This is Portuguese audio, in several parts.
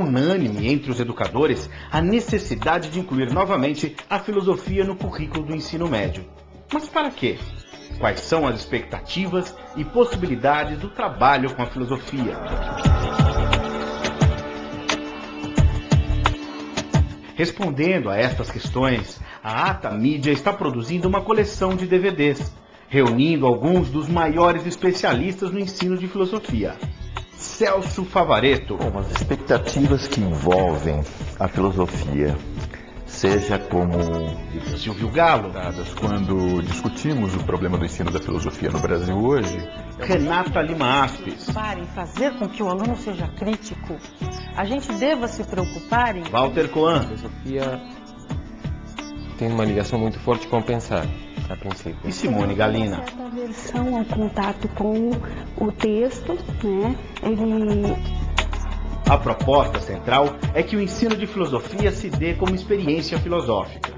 unânime entre os educadores a necessidade de incluir novamente a filosofia no currículo do ensino médio. Mas para quê? Quais são as expectativas e possibilidades do trabalho com a filosofia? Respondendo a estas questões, a Ata Mídia está produzindo uma coleção de DVDs, reunindo alguns dos maiores especialistas no ensino de filosofia. Celso Favaretto. Bom, as expectativas que envolvem a filosofia, seja como Silvio Galo, quando discutimos o problema do ensino da filosofia no Brasil hoje, Renata Lima Aspes, Para em fazer com que o aluno seja crítico, a gente deva se preocupar em... Walter Coan, A filosofia tem uma ligação muito forte com o pensar, a princípio. e Simone Galina. Certa aversão ao contato com o texto, né? A proposta central é que o ensino de filosofia se dê como experiência filosófica.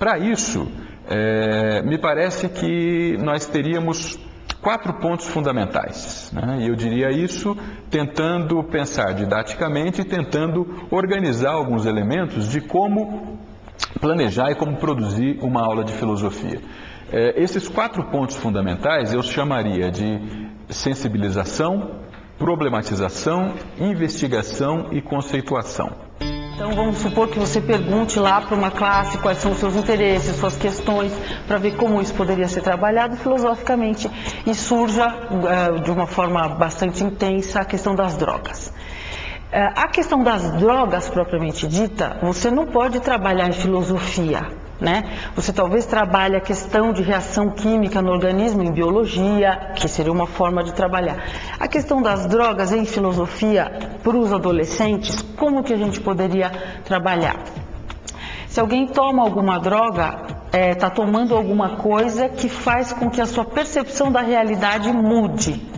para isso, me parece que nós teríamos 4 pontos fundamentais, né? E eu diria isso tentando pensar didaticamente e tentando organizar alguns elementos de como planejar e como produzir uma aula de filosofia. Esses 4 pontos fundamentais eu chamaria de sensibilização, problematização, investigação e conceituação. Então vamos supor que você pergunte lá para uma classe quais são os seus interesses, suas questões, para ver como isso poderia ser trabalhado filosoficamente, e surja de uma forma bastante intensa a questão das drogas. A questão das drogas propriamente dita, você não pode trabalhar em filosofia, né? Você talvez trabalhe a questão de reação química no organismo em biologia, que seria uma forma de trabalhar. A questão das drogas em filosofia, para os adolescentes, como que a gente poderia trabalhar? Se alguém toma alguma droga, está tomando alguma coisa que faz com que a sua percepção da realidade mude.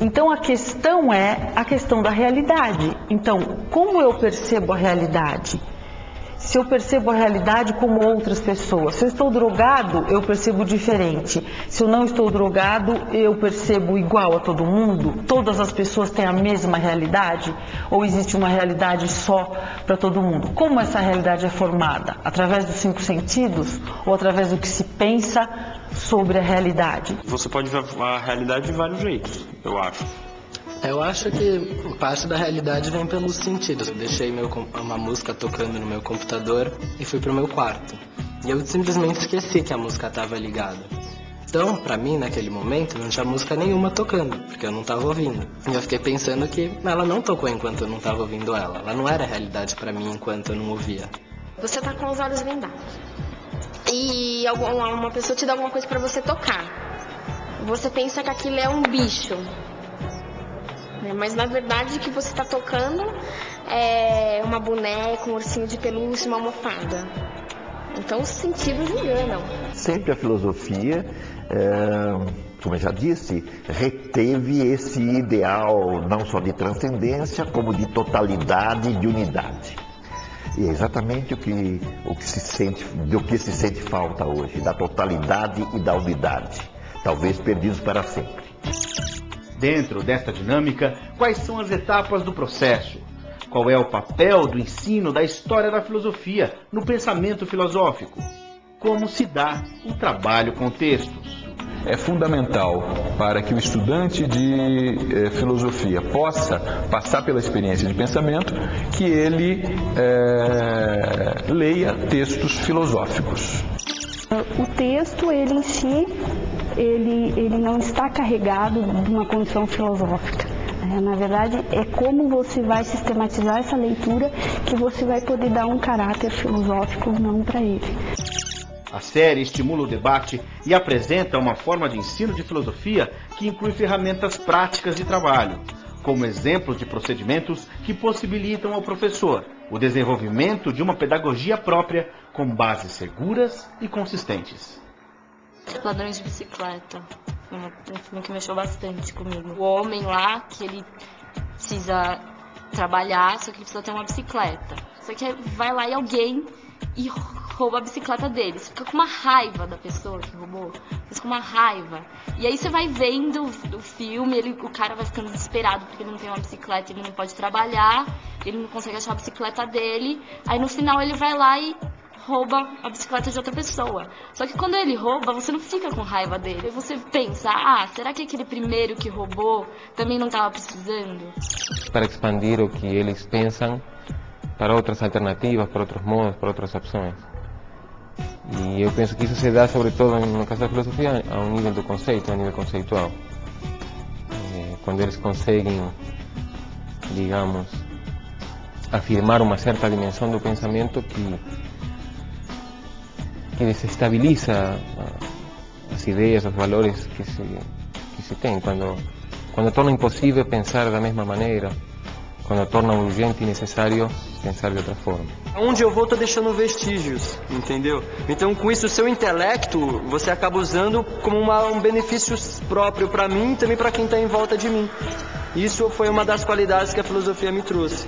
Então a questão é a questão da realidade. Então, como eu percebo a realidade? Se eu percebo a realidade como outras pessoas. Se eu estou drogado, eu percebo diferente. Se eu não estou drogado, eu percebo igual a todo mundo? Todas as pessoas têm a mesma realidade? Ou existe uma realidade só para todo mundo? Como essa realidade é formada? Através dos 5 sentidos? Ou através do que se pensa sobre a realidade? Você pode ver a realidade de vários jeitos, eu acho. Eu acho que parte da realidade vem pelos sentidos. Deixei uma música tocando no meu computador e fui pro meu quarto. E eu simplesmente esqueci que a música estava ligada. Então, pra mim, naquele momento, não tinha música nenhuma tocando, porque eu não estava ouvindo. E eu fiquei pensando que ela não tocou enquanto eu não estava ouvindo ela. Ela não era realidade pra mim enquanto eu não ouvia. Você tá com os olhos vendados. E uma pessoa te dá alguma coisa pra você tocar. Você pensa que aquilo é um bicho. Mas na verdade o que você está tocando é uma boneca, um ursinho de pelúcia, uma almofada. Então os sentidos enganam. Sempre a filosofia, como eu já disse, reteve esse ideal não só de transcendência, como de totalidade e de unidade. E é exatamente do que se sente falta hoje, da totalidade e da unidade, talvez perdidos para sempre. Dentro desta dinâmica, quais são as etapas do processo? Qual é o papel do ensino da história da filosofia no pensamento filosófico? Como se dá o trabalho com textos? É fundamental para que o estudante de filosofia possa passar pela experiência de pensamento que ele leia textos filosóficos. O texto, ele em si, ele não está carregado de uma condição filosófica. Na verdade, é como você vai sistematizar essa leitura que você vai poder dar um caráter filosófico ou não para ele. A série estimula o debate e apresenta uma forma de ensino de filosofia que inclui ferramentas práticas de trabalho, como exemplos de procedimentos que possibilitam ao professor o desenvolvimento de uma pedagogia própria com bases seguras e consistentes. Ladrões de Bicicleta, um filme que mexeu bastante comigo. O homem lá, que ele precisa trabalhar, só que ele precisa ter uma bicicleta. Só que vai lá e alguém rouba a bicicleta dele. Você fica com uma raiva da pessoa que roubou, fica com uma raiva. E aí você vai vendo o filme, o cara vai ficando desesperado porque ele não tem uma bicicleta, ele não pode trabalhar, ele não consegue achar a bicicleta dele. Aí no final ele vai lá e rouba a bicicleta de outra pessoa. Só que quando ele rouba, você não fica com raiva dele. Aí você pensa, será que aquele primeiro que roubou também não estava precisando? Para expandir o que eles pensam para outras alternativas, para outros modos, para outras opções. E eu penso que isso se dá, sobretudo no caso da filosofia, a um nível do conceito, a um nível conceitual. Quando eles conseguem, digamos, afirmar uma certa dimensão do pensamento que desestabiliza as ideias, os valores que se tem, quando torna impossível pensar da mesma maneira, quando torna urgente e necessário pensar de outra forma. Onde eu vou, tô deixando vestígios, entendeu? Então, com isso, o seu intelecto, você acaba usando como um benefício próprio para mim e também para quem está em volta de mim. Isso foi uma das qualidades que a filosofia me trouxe.